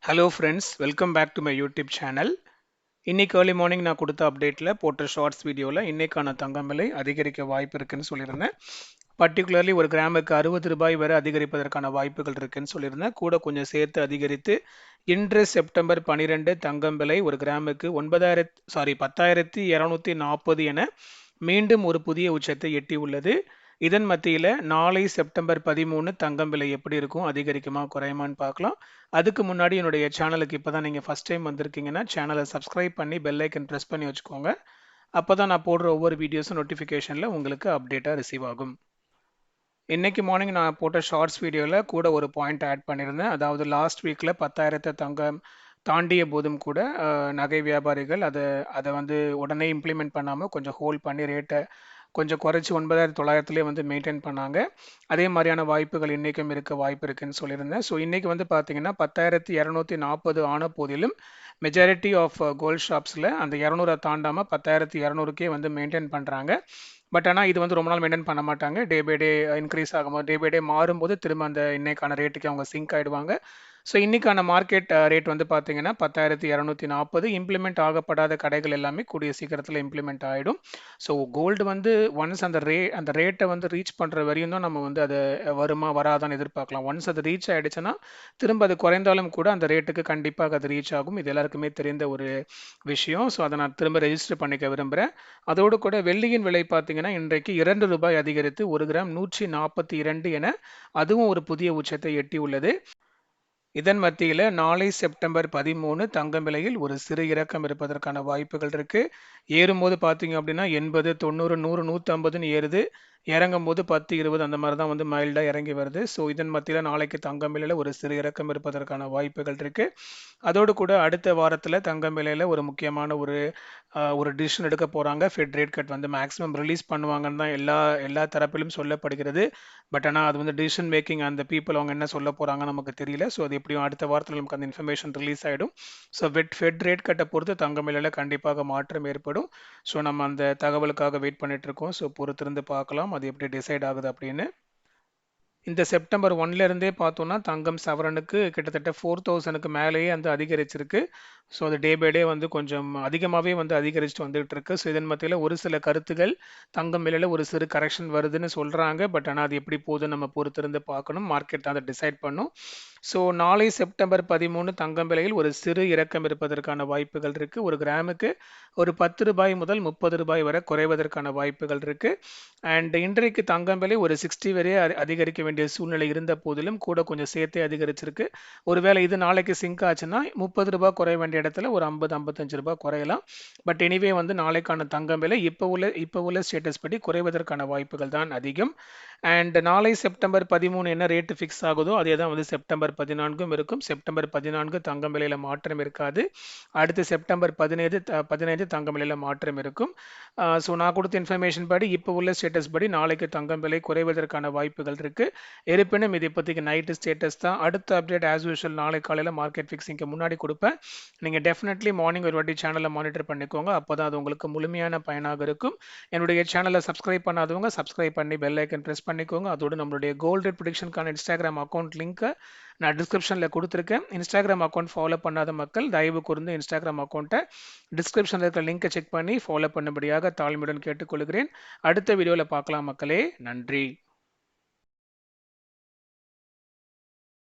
Hello friends, welcome back to my YouTube channel. இன்னைக்கு early morning நான் கொடுத்த அப்டேட்ல போட்ட ஷார்ட்ஸ் வீடியோல இன்னைக்கான தங்கம் விலை அதிகரிக்க வாய்ப்பு இருக்குன்னு சொல்லியிருந்தேன். பர்டிகுலர்லி ஒரு கிராமுக்கு 60 ரூபாய் வரை அதிகரிப்பதற்கான வாய்ப்புகள் இருக்குன்னு சொல்லியிருந்தேன். கூட கொஞ்சம் சேர்த்து அதிகரித்து இன்று செப்டம்பர் 12 தங்கம் விலை ஒரு கிராமுக்கு 10,240 என மீண்டும் ஒரு புதிய உச்சத்தை எட்டி உள்ளது. இதன் மத்தியில நாளை செப்டம்பர் 13 தங்கம் விலை எப்படி இருக்கும், அதிகரிக்குமா குறையுமான்னு பார்க்கலாம். அதுக்கு முன்னாடி என்னுடைய சேனலுக்கு இப்பதான் நீங்க ஃபர்ஸ்ட் டைம் வந்திருக்கீங்கன்னா சேனலை சப்ஸ்கிரைப் பண்ணி பெல் ஐக்கன் பிரஸ் பண்ணி வச்சுக்கோங்க. அப்பதான் நான் போடுற ஒவ்வொரு வீடியோஸும் நோட்டிஃபிகேஷன்ல உங்களுக்கு அப்டேட்டா ரிசீவ் ஆகும். இன்னைக்கு மார்னிங் நான் போட்ட ஷார்ட்ஸ் வீடியோவில் கூட ஒரு பாயிண்ட் ஆட் பண்ணியிருந்தேன். அதாவது லாஸ்ட் வீக்கில் 10,000 தங்கம் தாண்டிய போதும் கூட நகை வியாபாரிகள் அதை அதை வந்து உடனே இம்ப்ளிமெண்ட் பண்ணாமல் கொஞ்சம் ஹோல்ட் பண்ணி ரேட்டை கொஞ்சம் குறைச்சி 9,900 வந்து மெயின்டைன் பண்ணாங்க. அதே மாதிரியான வாய்ப்புகள் இன்றைக்கும் இருக்க வாய்ப்பு இருக்குன்னு சொல்லியிருந்தேன். ஸோ இன்றைக்கி வந்து பார்த்தீங்கன்னா 10,240 ஆன போதிலும் மெஜாரிட்டி ஆஃப் கோல்ட் ஷாப்ஸில் அந்த 200 தாண்டாமல் 10,200க்கே வந்து மெயின்டைன் பண்ணுறாங்க. பட் ஆனால் இது வந்து ரொம்ப நாள் மெயின்டைன் பண்ண மாட்டாங்க. டே பை டே இன்க்ரீஸ் ஆகும்போது டே பை டே மாறும்போது திரும்ப அந்த இன்னைக்கான ரேட்டுக்கு அவங்க சிங்க் ஆகிடுவாங்க. ஸோ இன்னைக்கான மார்க்கெட் ரேட் வந்து பார்த்தீங்கன்னா 10,240 இம்ப்ளிமெண்ட் ஆகப்படாத கடைகள் எல்லாமே கூடிய சீக்கிரத்தில் இம்ப்ளிமெண்ட் ஆகிடும். ஸோ கோல்டு வந்து ஒன்ஸ் அந்த ரேட்டை வந்து ரீச் பண்ணுற வரையும் தான் நம்ம வந்து அதை வருமா வராதான்னு எதிர்பார்க்கலாம். ஒன்ஸ் அது ரீச் ஆகிடுச்சுன்னா திரும்ப அது குறைந்தாலும் கூட அந்த ரேட்டுக்கு கண்டிப்பாக அது ரீச் ஆகும். இது எல்லாருக்குமே தெரிந்த ஒரு விஷயம். ஸோ அதை நான் திரும்ப ரெஜிஸ்டர் பண்ணிக்க விரும்புகிறேன். அதோடு கூட வெள்ளியின் விலை பார்த்தீங்கன்னா இன்றைக்கு 2 ரூபாய் அதிகரித்து 1 கிராம் 142 என அதுவும் ஒரு புதிய உச்சத்தை எட்டி உள்ளது. இதன் மத்தியில் நாளை செப்டம்பர் 13 தங்கம் விலையில் ஒரு சிறு இறக்கம் இருப்பதற்கான வாய்ப்புகள் இருக்கு. ஏறும்போது பார்த்தீங்க அப்படின்னா 80, 90, 100, 150ன்னு ஏறுது. இறங்கும் போது 10, 20 அந்த மாதிரி தான் வந்து மைல்டாக இறங்கி வருது. ஸோ இதன் மத்தியில் நாளைக்கு தங்கம் விலையில் ஒரு சிறு இறக்கம் இருப்பதற்கான வாய்ப்புகள் இருக்கு. அதோடு கூட அடுத்த வாரத்தில் தங்கம் விலையில் ஒரு முக்கியமான ஒரு டிசிஷன் எடுக்க போகிறாங்க. ஃபெட் ரேட் கட் வந்து மேக்ஸிமம் ரிலீஸ் பண்ணுவாங்கன்னு தான் எல்லா தரப்பிலும் சொல்லப்படுகிறது. பட் ஆனால் அது வந்து டிசிஷன் மேக்கிங் அந்த பீப்புள் அவங்க என்ன சொல்ல போகிறாங்கன்னு நமக்கு தெரியல. ஸோ அது எப்படியும் அடுத்த வாரத்தில் நமக்கு அந்த இன்ஃபர்மேஷன் ரிலீஸ் ஆகிடும். ஸோ ஃபெட் ரேட் கட்டை பொறுத்து தங்கம் விலையில் கண்டிப்பாக மாற்றம் ஏற்படும். ஸோ நம்ம அந்த தகவலுக்காக வெயிட் பண்ணிட்டு இருக்கோம். ஸோ பொறுத்திருந்து பார்க்கலாம் அது எப்படி டிசைட் ஆகுது அப்படின்னு. இந்த செப்டம்பர் 1ல இருந்தே பார்த்தோம்னா தங்கம் சவரனுக்கு கிட்டத்தட்ட 4,000க்கு மேலேயே வந்து அதிகரிச்சிருக்கு. ஸோ அது டே பை டே வந்து கொஞ்சம் அதிகமாகவே வந்து அதிகரிச்சுட்டு வந்துகிட்டு இருக்கு. ஸோ இதன் மத்தியில் ஒரு சில கருத்துகள் தங்கம் விலையில் ஒரு சிறு கரெக்ஷன் வருதுன்னு சொல்கிறாங்க. பட் ஆனால் அது எப்படி போகுதுன்னு நம்ம பொறுத்திருந்து பார்க்கணும். மார்க்கெட் அதை டிசைட் பண்ணும். ஸோ நாளை செப்டம்பர் 13 தங்கம் விலையில் ஒரு சிறு இறக்கம் இருப்பதற்கான வாய்ப்புகள் இருக்குது. ஒரு கிராமுக்கு ஒரு 10 ரூபாய் முதல் 30 ரூபாய் வரை குறைவதற்கான வாய்ப்புகள் இருக்குது. அண்ட் இன்றைக்கு தங்கம் விலை ஒரு 60 வரை அதிகரிக்க வேண்டிய சூழ்நிலை இருந்த போதிலும் கூட கொஞ்சம் சேர்த்தே அதிகரிச்சிருக்கு. ஒருவேளை இது நாளைக்கு சிங்க் ஆச்சுன்னா 30 ரூபாய் குறைய வேண்டிய இடத்துல ஒரு 50, 55 ரூபாய் குறையலாம். பட் எனிவே வந்து நாளைக்கான தங்கம் விலை இப்போ உள்ள ஸ்டேட்டஸ் படி குறைவதற்கான வாய்ப்புகள் தான் அதிகம். அண்ட் நாளை செப்டம்பர் 13 என்ன ரேட்டு ஃபிக்ஸ் ஆகுதோ அதே தான் வந்து செப்டம்பர் 14ம் இருக்கும். செப்டம்பர் 14 தங்கம் விலையில் மாற்றம் இருக்காது. அடுத்து செப்டம்பர் 15 தங்கம் விலையில் மாற்றம் இருக்கும். ஸோ நான் கொடுத்த இன்ஃபர்மேஷன் படி இப்போ உள்ள ஸ்டேட்டஸ் படி நாளைக்கு தங்கம் விலை குறைவதற்கான வாய்ப்புகள் இருக்குது. இருப்பினும் இது இப்போதைக்கு நைட்டு ஸ்டேட்டஸ் தான். அடுத்த அப்டேட் ஆஸ் யூஷுவல் நாளை காலையில் மார்க்கெட் ஃபிக்ஸிங்க்கு முன்னாடி கொடுப்பேன். நீங்கள் டெஃபினெட்லி மார்னிங் ஒரு வாட்டி சேனலை மானிட்டர் பண்ணிக்கோங்க. அப்போ தான் அது உங்களுக்கு முழுமையான பயனாக இருக்கும். என்னுடைய சேனலை சப்ஸ்கிரைப் பண்ணாதவங்க சப்ஸ்கிரைப் பண்ணி பெல் ஐக்கன் ப்ரெஸ் பண்ணிக்கோங்க. அதோடு நம்மளுடைய கோல்ட் ரேட் ப்ரிடிக்ஷனுக்கான இன்ஸ்டாகிராம் அக்கௌண்ட் லிங்க்கை நான் டிஸ்கிரிப்ஷனில் கொடுத்துருக்கேன். இன்ஸ்டாகிராம் அக்கௌண்ட் ஃபாலோ பண்ணாத மக்கள் தயவு கூர்ந்து இன்ஸ்டாகிராம் அக்கௌண்ட்டை டிஸ்கிரிப்ஷனில் இருக்கிற லிங்கை செக் பண்ணி ஃபாலோ பண்ணும்படியாக தாழ்மையுடன் கேட்டுக்கொள்கிறேன். அடுத்த வீடியோவில் பார்க்கலாம் மக்களே. நன்றி.